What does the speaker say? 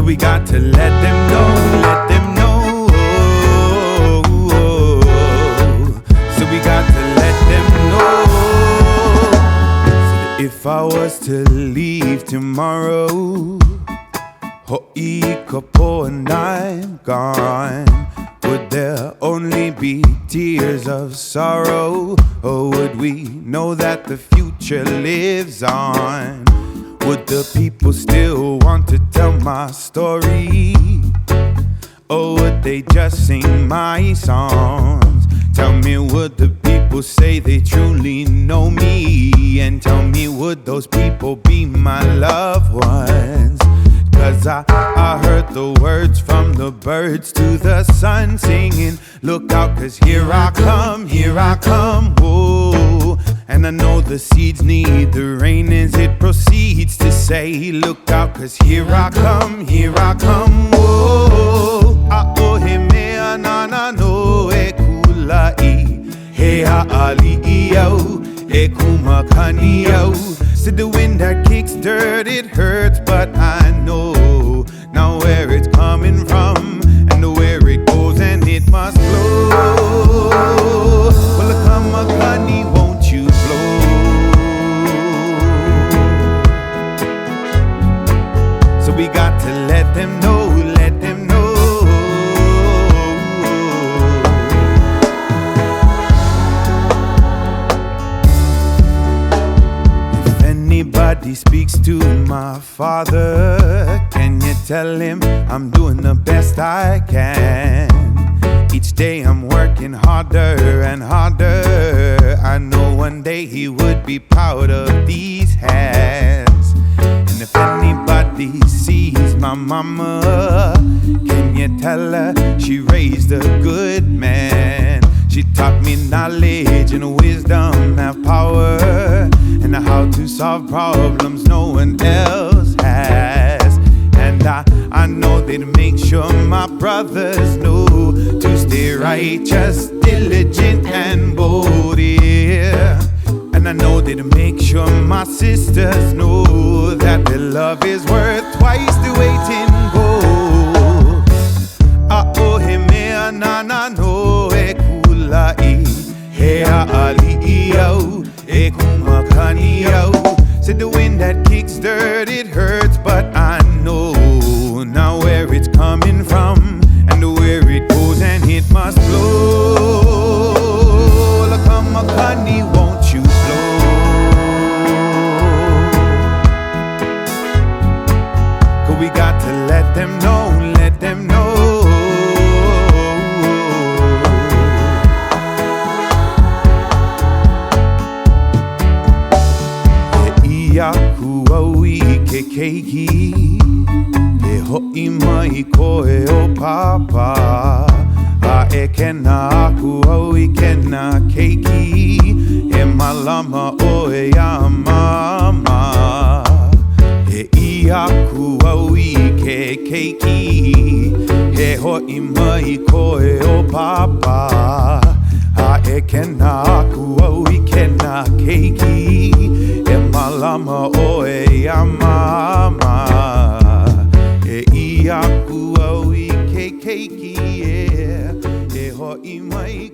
So we got to let them know, let them know. So we got to let them know. So that if I was to leave tomorrow, ho'i ka po and I'm gone, would there only be tears of sorrow? Or would we know that the future lives on? Would the people still want to tell my story? Or would they just sing my songs? Tell me, would the people say they truly know me? And tell me, would those people be my loved ones? Cause I heard the words from the birds to the sun singing, look out, cause here I come, whoa. And I know the seeds need the rain as it proceeds to say, look out, cause here I come, whoa. A'ohe mea nana no e kulai, he ʻAʻaliʻi au, e kumakani au. Said the wind that kicks dirt, it hurts, but I know now where it's coming from and where it goes, and it must flow. Well, come on, honey, won't you flow? So we got to let them know, let them know. Anybody speaks to my father, can you tell him I'm doing the best I can? Each day I'm working harder and harder. I know one day he would be proud of these hands. And if anybody sees my mama, can you tell her she raised a good man? She taught me knowledge and wisdom have power, and how to solve problems no one else has. And I know they'd make sure my brothers know to stay righteous, diligent and bold, yeah. And I know they'd make sure my sisters know that their love is worth twice the weight in gold. A'ohe mea nana no e kulai, he ʻAʻaliʻi au, e kumakani au. Said the wind that kicks dirt, it hurts, but I know now where it's coming from and where it goes, and it must flow. Look, come on, honey, won't you flow? Cause we got to let them know, let them know. Iaku au I ke keiki, e ho'i mai koe o papa. Ka'ikena aku au I kena keiki, e malama o e a mama. E iaku au I ke keiki, e ho'i mai koe o papa. Ka'ikena aku au I kena keiki, e malama o e a mama. E iaku au I ke keiki, e ho'i mai